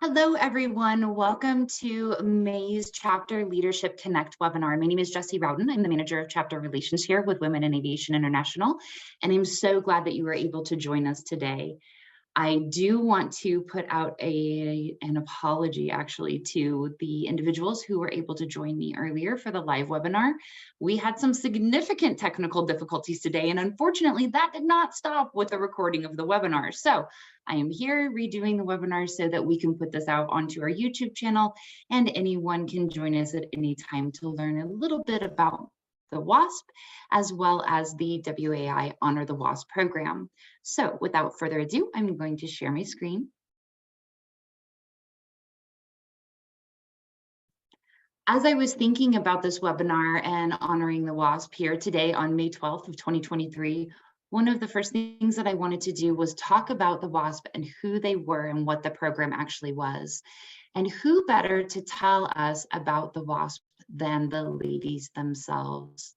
Hello, everyone. Welcome to May's Chapter Leadership Connect webinar. My name is Jessie Rowden. I'm the Manager of Chapter Relations here with Women in Aviation International, and I'm so glad that you were able to join us today. I do want to put out an apology actually to the individuals who were able to join me earlier for the live webinar. We had some significant technical difficulties today, and unfortunately that did not stop with the recording of the webinar. So I am here redoing the webinar so that we can put this out onto our YouTube channel and anyone can join us at any time to learn a little bit about the WASP, as well as the WAI Honor the WASP program. So without further ado, I'm going to share my screen. As I was thinking about this webinar and honoring the WASP here today on May 12th of 2023, one of the first things that I wanted to do was talk about the WASP and who they were and what the program actually was. And who better to tell us about the WASP than the ladies themselves.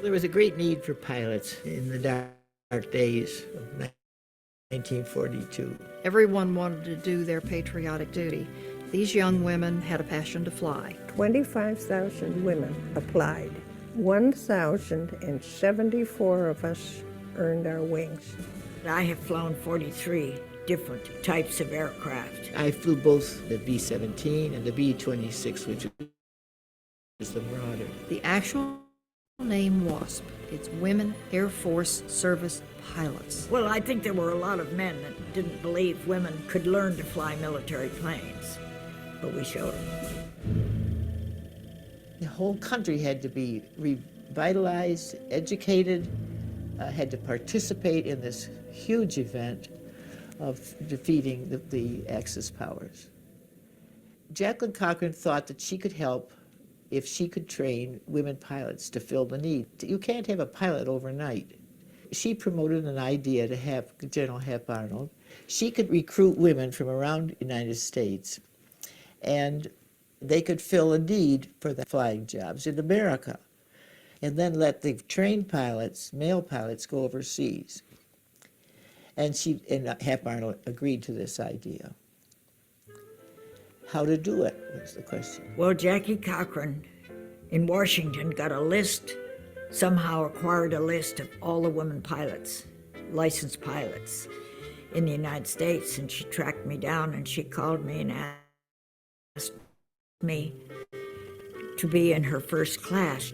There was a great need for pilots in the dark days of 1942. Everyone wanted to do their patriotic duty. These young women had a passion to fly. 25,000 women applied. 1,074 of us earned our wings. I have flown 43 different types of aircraft. I flew both the B-17 and the B-26, which was the Marauder. The actual name WASP, it's Women Airforce Service Pilots. Well, I think there were a lot of men that didn't believe women could learn to fly military planes, but we showed them. The whole country had to be revitalized, educated, had to participate in this huge event of defeating the Axis powers. Jacqueline Cochran thought that she could help if she could train women pilots to fill the need. You can't have a pilot overnight. She promoted an idea to have General Hap Arnold. She could recruit women from around the United States, and they could fill a need for the flying jobs in America, and then let the trained pilots, male pilots, go overseas. And Hap Arnold agreed to this idea. How to do it was the question. Well, Jackie Cochran in Washington got a list, somehow acquired a list of all the women pilots, licensed pilots in the United States, and she tracked me down and she called me and asked me to be in her first class.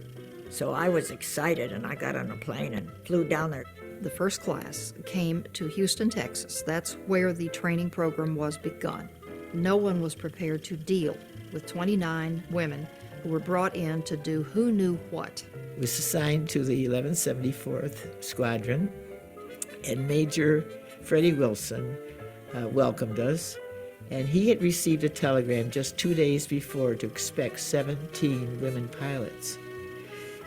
So I was excited and I got on a plane and flew down there. The first class came to Houston, Texas. That's where the training program was begun. No one was prepared to deal with 29 women who were brought in to do who knew what. I was assigned to the 1174th Squadron, and Major Freddie Wilson welcomed us, and he had received a telegram just 2 days before to expect 17 women pilots.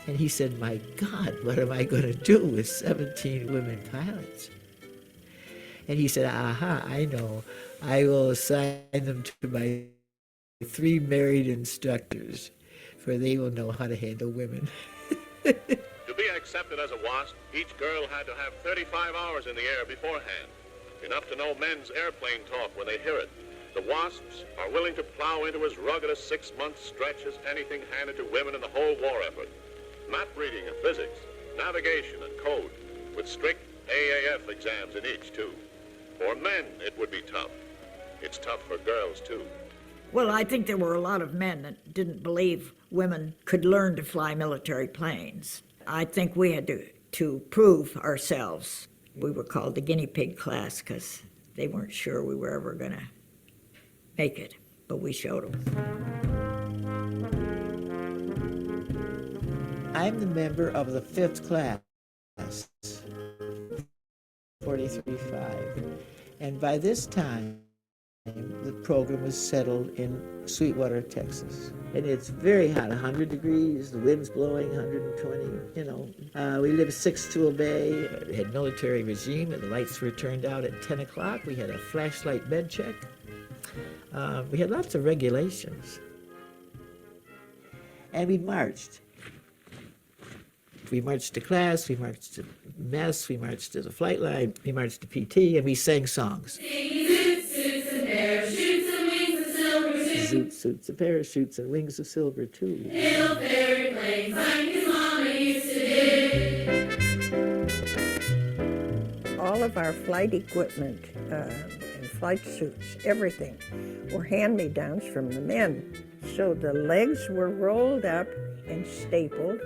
And he said, "My God, what am I going to do with 17 women pilots?" And he said, "Aha, I know. I will assign them to my 3 married instructors, for they will know how to handle women." To be accepted as a WASP, each girl had to have 35 hours in the air beforehand, enough to know men's airplane talk when they hear it. The WASPs are willing to plow into as rugged a 6-month stretch as anything handed to women in the whole war effort. Map reading and physics, navigation and code, with strict AAF exams in each, too. For men, it would be tough. It's tough for girls, too. Well, I think there were a lot of men that didn't believe women could learn to fly military planes. I think we had to prove ourselves. We were called the guinea pig class because they weren't sure we were ever going to make it, but we showed them. I'm the member of the 5th class, 43-5, and by this time, the program was settled in Sweetwater, Texas. And it's very hot, 100 degrees, the wind's blowing 120, We lived 6 to a bay, we had military regime, and the lights were turned out at 10 o'clock. We had a flashlight bed check. We had lots of regulations. and we marched. We marched to class, we marched to mess, we marched to the flight line, we marched to PT, and we sang songs. Zoot suits and parachutes and wings of silver too. Little fairy planes like his mama used to do. All of our flight equipment and flight suits, everything, were hand-me-downs from the men. So the legs were rolled up and stapled,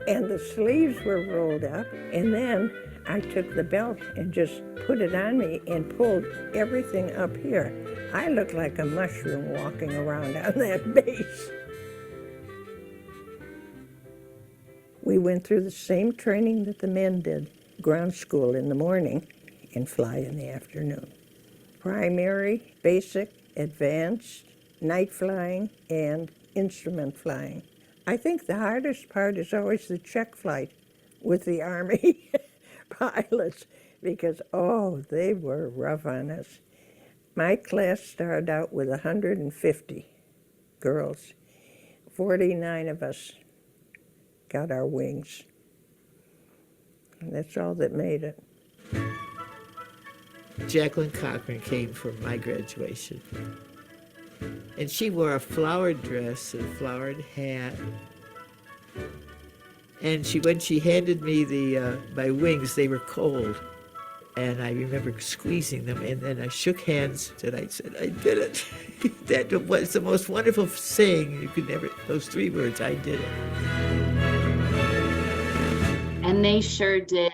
and the sleeves were rolled up, and then I took the belt and just put it on me and pulled everything up here. I looked like a mushroom walking around on that base. We went through the same training that the men did. Ground school in the morning and fly in the afternoon. Primary, basic, advanced, night flying, and instrument flying. I think the hardest part is always the check flight with the Army pilots because, oh, they were rough on us. My class started out with 150 girls. 49 of us got our wings. And that's all that made it. Jacqueline Cochran came for my graduation. And she wore a flowered dress and a flowered hat. And when she handed me my wings, they were cold. And I remember squeezing them, and then I shook hands, and I said, I did it. That was the most wonderful saying. You could never, those 3 words, I did it. And they sure did.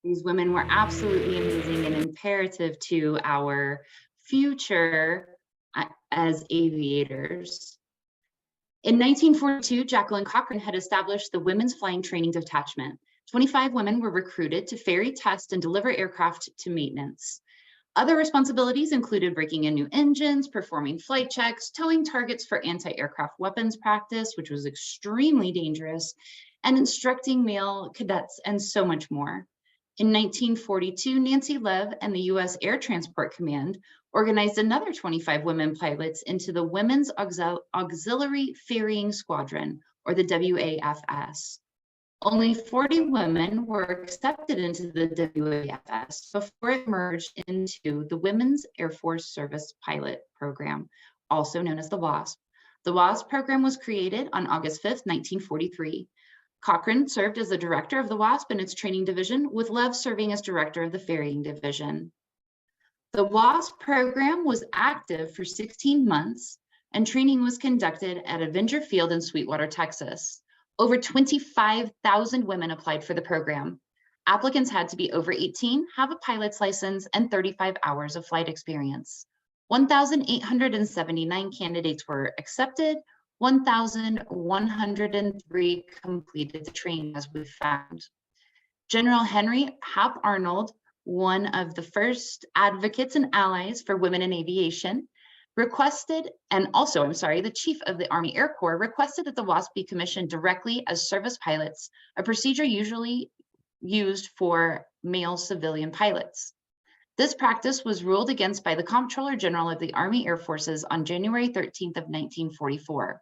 These women were absolutely amazing and imperative to our future as aviators. In 1942, Jacqueline Cochran had established the Women's Flying Training Detachment. 25 women were recruited to ferry, test, and deliver aircraft to maintenance. Other responsibilities included breaking in new engines, performing flight checks, towing targets for anti-aircraft weapons practice, which was extremely dangerous, and instructing male cadets, and so much more. In 1942, Nancy Lev and the U.S. Air Transport Command organized another 25 women pilots into the Women's Auxiliary Ferrying Squadron, or the WAFS. Only 40 women were accepted into the WAFS before it merged into the Women's Airforce Service Pilot Program, also known as the WASP. The WASP program was created on August 5th, 1943. Cochran served as the director of the WASP and its training division, with Lev serving as director of the ferrying division. The WASP program was active for 16 months, and training was conducted at Avenger Field in Sweetwater, Texas. Over 25,000 women applied for the program. Applicants had to be over 18, have a pilot's license, and 35 hours of flight experience. 1,879 candidates were accepted. 1,103 completed the training, as we found. General Henry Hap Arnold, one of the first advocates and allies for women in aviation, requested, and also, the Chief of the Army Air Corps requested that the WASP be commissioned directly as service pilots, a procedure usually used for male civilian pilots. This practice was ruled against by the Comptroller General of the Army Air Forces on January 13th of 1944.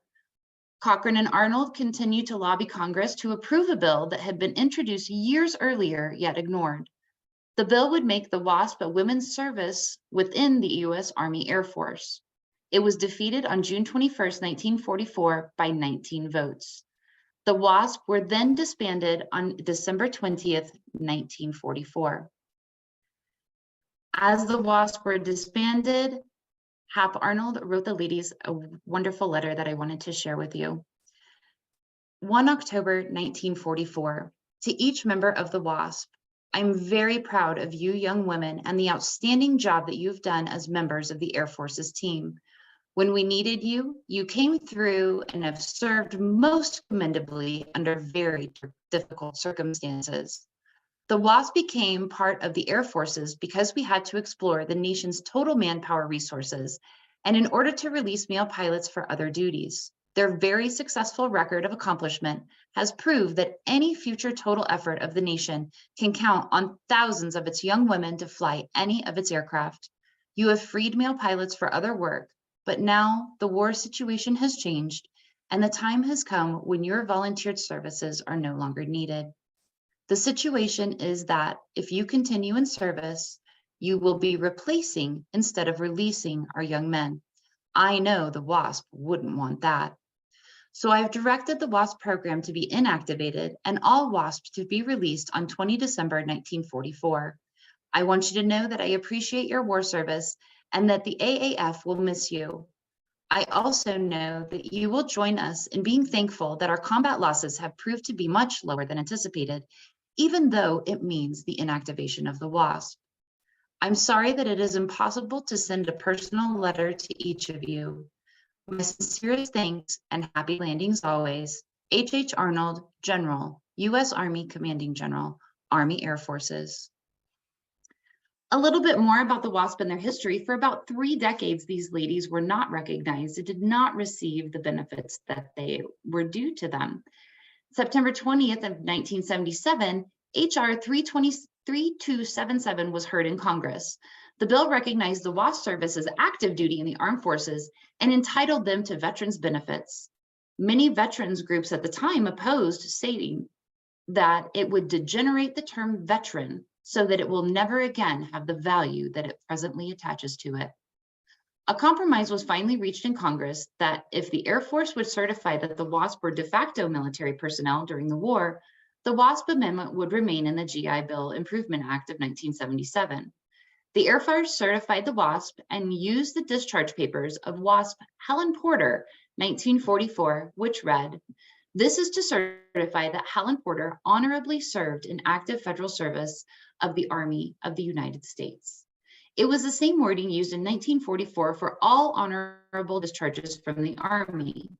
Cochran and Arnold continued to lobby Congress to approve a bill that had been introduced years earlier, yet ignored. The bill would make the WASP a women's service within the U.S. Army Air Force. It was defeated on June 21st, 1944 by 19 votes. The WASP were then disbanded on December 20th, 1944. As the WASP were disbanded, Hap Arnold wrote the ladies a wonderful letter that I wanted to share with you. 1 October 1944, to each member of the WASP, I'm very proud of you young women and the outstanding job that you've done as members of the Air Force's team. When we needed you, you came through and have served most commendably under very difficult circumstances. The WASP became part of the Air Forces because we had to explore the nation's total manpower resources, and in order to release male pilots for other duties. Their very successful record of accomplishment has proved that any future total effort of the nation can count on thousands of its young women to fly any of its aircraft. You have freed male pilots for other work, but now the war situation has changed, and the time has come when your volunteered services are no longer needed. The situation is that if you continue in service, you will be replacing instead of releasing our young men. I know the WASP wouldn't want that. So I've directed the WASP program to be inactivated and all WASPs to be released on 20 December 1944. I want you to know that I appreciate your war service and that the AAF will miss you. I also know that you will join us in being thankful that our combat losses have proved to be much lower than anticipated, even though it means the inactivation of the WASP. I'm sorry that it is impossible to send a personal letter to each of you. My sincerest thanks and happy landings always. H. Arnold, General, U.S. Army Commanding General, Army Air Forces. A little bit more about the WASP and their history. For about 3 decades, these ladies were not recognized and did not receive the benefits that they were due to them. September 20th of 1977, H.R. 3277 was heard in Congress. The bill recognized the WASP service as active duty in the armed forces and entitled them to veterans benefits. Many veterans groups at the time opposed, stating that it would degenerate the term veteran so that it will never again have the value that it presently attaches to it. A compromise was finally reached in Congress that if the Air Force would certify that the WASP were de facto military personnel during the war, the WASP amendment would remain in the GI Bill Improvement Act of 1977. The Air Force certified the WASP and used the discharge papers of WASP Helen Porter, 1944, which read, "This is to certify that Helen Porter honorably served in active federal service of the Army of the United States." It was the same wording used in 1944 for all honorable discharges from the Army.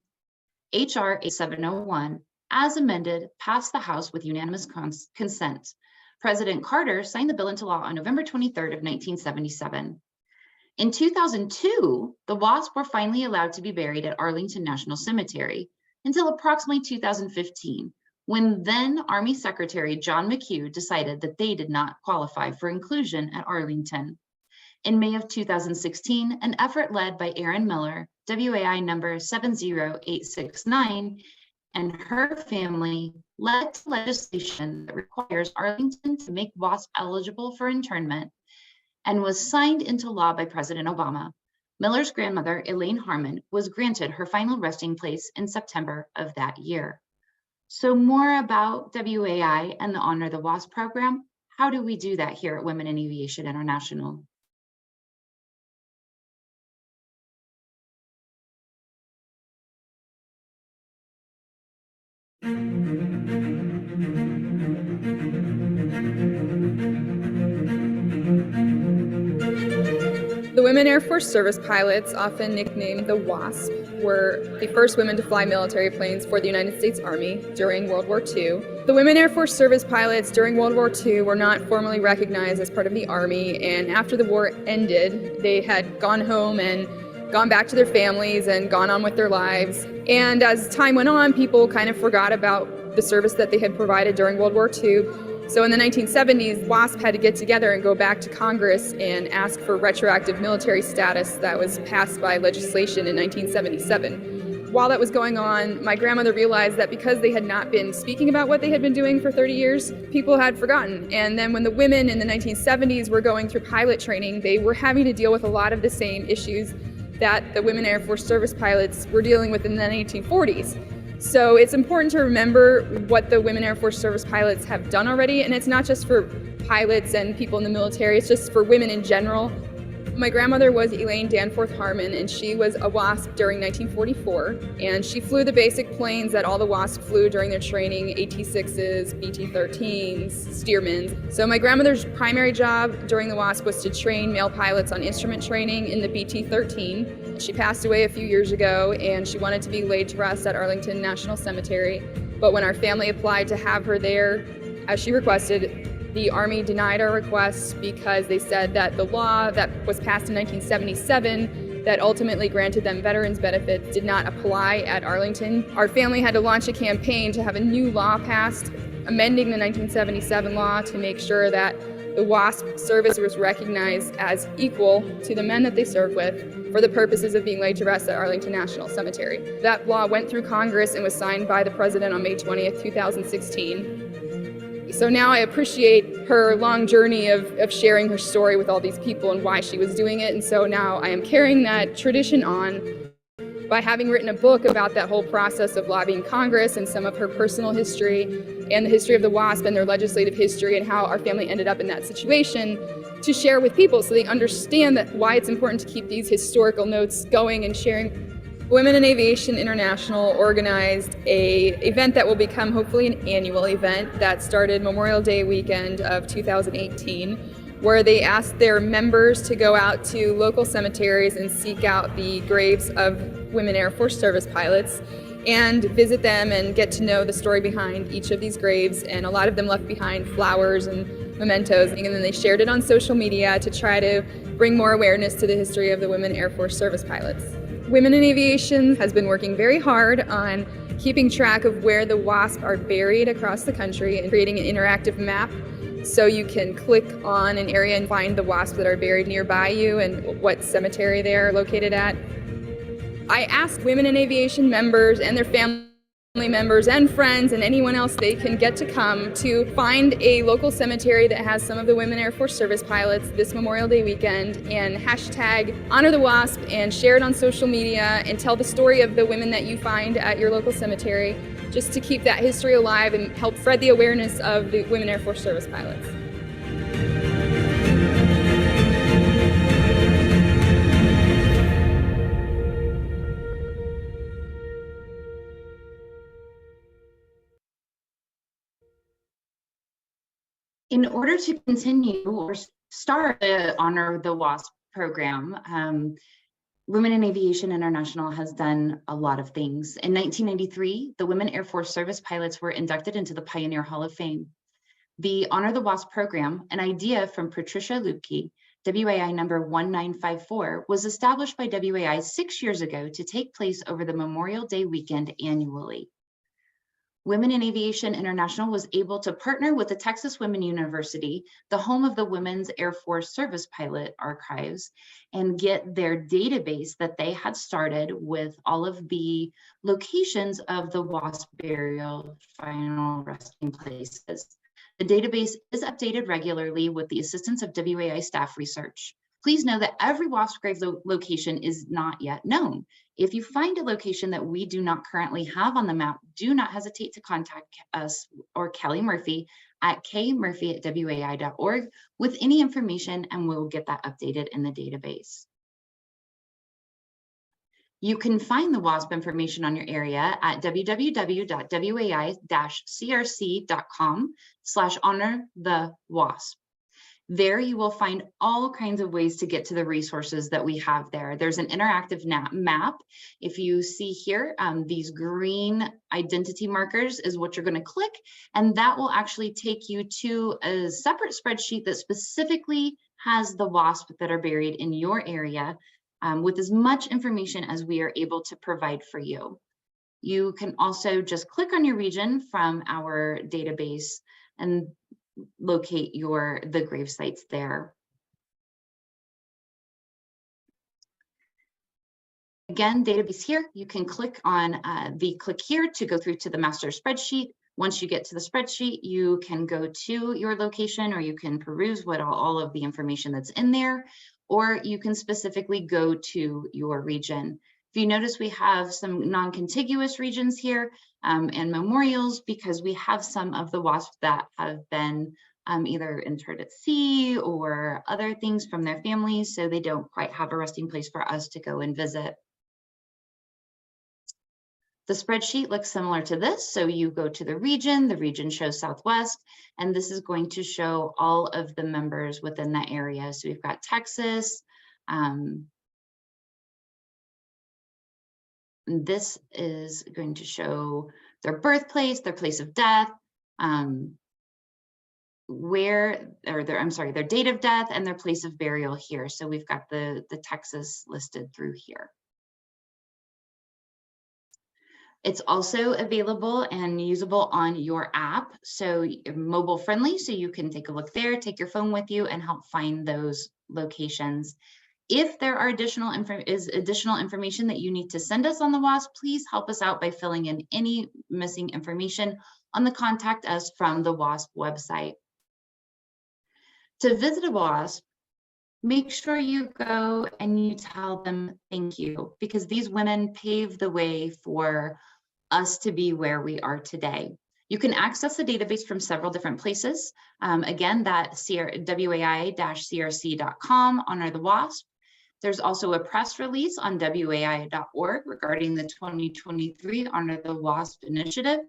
H.R. 8701, as amended, passed the House with unanimous consent. President Carter signed the bill into law on November 23rd of 1977. In 2002, the WASP were finally allowed to be buried at Arlington National Cemetery until approximately 2015, when then Army Secretary John McHugh decided that they did not qualify for inclusion at Arlington. In May of 2016, an effort led by Erin Miller, WAI number 70869, and her family led to legislation that requires Arlington to make WASP eligible for internment and was signed into law by President Obama. Miller's grandmother, Elaine Harmon, was granted her final resting place in September of that year. So more about WAI and the Honor the WASP program. How do we do that here at Women in Aviation International? The Women Airforce Service Pilots, often nicknamed the WASP, were the first women to fly military planes for the United States Army during World War II. The Women Airforce Service Pilots during World War II were not formally recognized as part of the Army, and after the war ended, they had gone home and gone back to their families and gone on with their lives. And as time went on, people kind of forgot about the service that they had provided during World War II. So in the 1970s, WASP had to get together and go back to Congress and ask for retroactive military status that was passed by legislation in 1977. While that was going on, my grandmother realized that because they had not been speaking about what they had been doing for 30 years, people had forgotten. And then when the women in the 1970s were going through pilot training, they were having to deal with a lot of the same issues that the Women Air Force Service Pilots were dealing with in the 1940s. So it's important to remember what the Women Air Force Service Pilots have done already, and it's not just for pilots and people in the military, it's just for women in general. My grandmother was Elaine Danforth Harmon, and she was a WASP during 1944, and she flew the basic planes that all the WASP flew during their training, AT-6s, BT-13s, Stearmans. So my grandmother's primary job during the WASP was to train male pilots on instrument training in the BT-13. She passed away a few years ago, and she wanted to be laid to rest at Arlington National Cemetery, but when our family applied to have her there, as she requested, the Army denied our request because they said that the law that was passed in 1977 that ultimately granted them veterans benefits did not apply at Arlington. Our family had to launch a campaign to have a new law passed, amending the 1977 law to make sure that the WASP service was recognized as equal to the men that they served with for the purposes of being laid to rest at Arlington National Cemetery. That law went through Congress and was signed by the president on May 20th, 2016. So now I appreciate her long journey of sharing her story with all these people and why she was doing it. And so now I am carrying that tradition on by having written a book about that whole process of lobbying Congress and some of her personal history and the history of the WASP and their legislative history and how our family ended up in that situation to share with people so they understand that why it's important to keep these historical notes going and sharing. Women in Aviation International organized an event that will become hopefully an annual event that started Memorial Day weekend of 2018, where they asked their members to go out to local cemeteries and seek out the graves of Women Airforce Service Pilots and visit them and get to know the story behind each of these graves. And a lot of them left behind flowers and mementos, and then they shared it on social media to try to bring more awareness to the history of the Women Airforce Service Pilots. Women in Aviation has been working very hard on keeping track of where the WASP are buried across the country and creating an interactive map so you can click on an area and find the WASP that are buried nearby you and what cemetery they're located at. I asked Women in Aviation members and their family members and friends and anyone else they can get to come to find a local cemetery that has some of the Women Airforce Service Pilots this Memorial Day weekend and hashtag Honor the WASP and share it on social media and tell the story of the women that you find at your local cemetery, just to keep that history alive and help spread the awareness of the Women Airforce Service Pilots. In order to continue or start the Honor the WASP program, Women in Aviation International has done a lot of things. In 1993, the Women Airforce Service Pilots were inducted into the Pioneer Hall of Fame. The Honor the WASP program, an idea from Patricia Lubke, WAI number 1954, was established by WAI 6 years ago to take place over the Memorial Day weekend annually. Women in Aviation International was able to partner with the Texas Women University, the home of the Women's Air Force Service Pilot Archives, and get their database that they had started with all of the locations of the WASP burial final resting places. The database is updated regularly with the assistance of WAI staff research. Please know that every WASP grave location is not yet known. If you find a location that we do not currently have on the map, do not hesitate to contact us or Kelly Murphy at kmurphy@wai.org with any information, and we'll get that updated in the database. You can find the WASP information on your area at www.wai-crc.com/honor-the-WASP. There you will find all kinds of ways to get to the resources that we have there. There's an interactive map. If you see here, these green identity markers is what you're going to click, and that will actually take you to a separate spreadsheet that specifically has the WASP that are buried in your area with as much information as we are able to provide for you. You can also just click on your region from our database and locate the grave sites there. Again, database here, you can click on the click here to go through to the master spreadsheet. Once you get to the spreadsheet, you can go to your location, or you can peruse what all of the information that's in there, or you can specifically go to your region. If you notice, we have some non-contiguous regions here and memorials, because we have some of the WASP that have been either interred at sea or other things from their families, so they don't quite have a resting place for us to go and visit. The spreadsheet looks similar to this. So you go to the region shows Southwest, and this is going to show all of the members within that area. So we've got Texas. This is going to show their birthplace, their place of death, their date of death and their place of burial here. So we've got the Texas listed through here. It's also available and usable on your app, so mobile friendly, so you can take a look there, take your phone with you, and help find those locations. If there are additional information that you need to send us on the WASP, please help us out by filling in any missing information on the Contact Us from the WASP website. To visit a WASP, make sure you go and you tell them thank you, because these women paved the way for us to be where we are today. You can access the database from several different places. Again, that WAI-CRC.com, Honor the WASP. There's also a press release on WAI.org regarding the 2023 Honor the WASP initiative.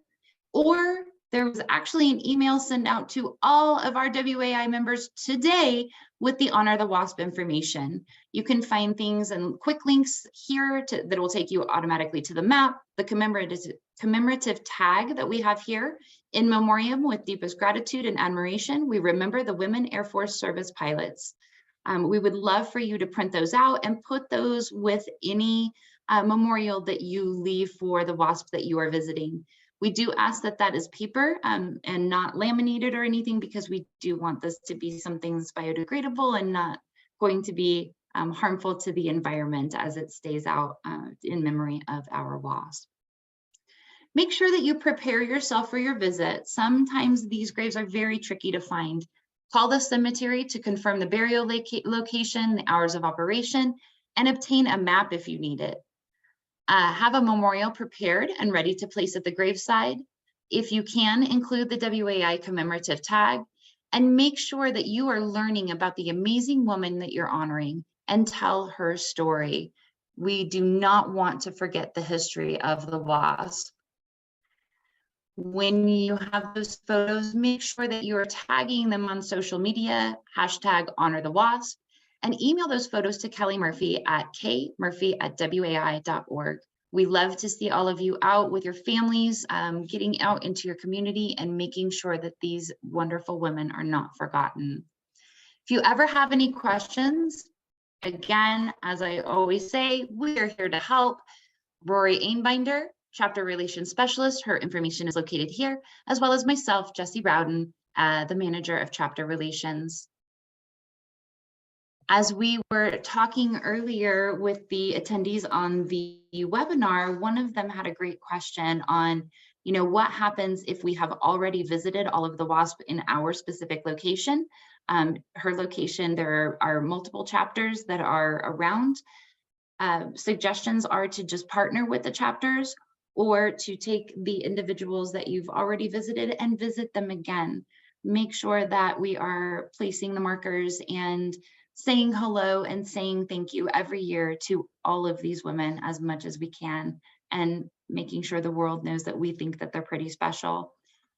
Or there was actually an email sent out to all of our WAI members today with the Honor the WASP information. You can find things and quick links here that will take you automatically to the map, the commemorative tag that we have here. In memoriam, with deepest gratitude and admiration, we remember the Women Airforce Service Pilots. We would love for you to print those out and put those with any memorial that you leave for the WASP that you are visiting. We do ask that that is paper and not laminated or anything, because we do want this to be something that's biodegradable and not going to be harmful to the environment as it stays out in memory of our WASP. Make sure that you prepare yourself for your visit. Sometimes these graves are very tricky to find. Call the cemetery to confirm the burial location, the hours of operation, and obtain a map if you need it. Have a memorial prepared and ready to place at the graveside. If you can, include the WAI commemorative tag, and make sure that you are learning about the amazing woman that you're honoring and tell her story. We do not want to forget the history of the WASP. When you have those photos, make sure that you are tagging them on social media, #HonorTheWASP, and email those photos to Kelly Murphy at kmurphy@wai.org. We love to see all of you out with your families, getting out into your community and making sure that these wonderful women are not forgotten. If you ever have any questions, again, as I always say, we are here to help. Rory Einbinder, Chapter Relations Specialist, her information is located here, as well as myself, Jessie Rowden, the Manager of Chapter Relations. As we were talking earlier with the attendees on the webinar, one of them had a great question on, what happens if we have already visited all of the WASP in our specific location? Her location, there are multiple chapters that are around. Suggestions are to just partner with the chapters, or to take the individuals that you've already visited and visit them again. Make sure that we are placing the markers and saying hello and saying thank you every year to all of these women as much as we can, and making sure the world knows that we think that they're pretty special.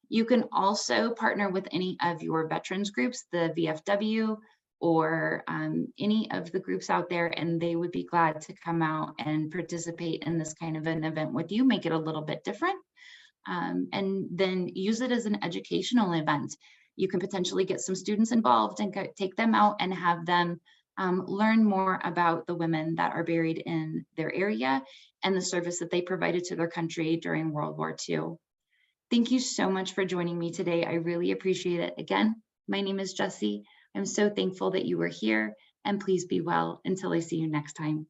You can also partner with any of your veterans groups, the VFW, or any of the groups out there, and they would be glad to come out and participate in this kind of an event with you, make it a little bit different, and then use it as an educational event. You can potentially get some students involved and take them out and have them learn more about the women that are buried in their area and the service that they provided to their country during World War II. Thank you so much for joining me today. I really appreciate it. Again, my name is Jessie. I'm so thankful that you were here, and please be well until I see you next time.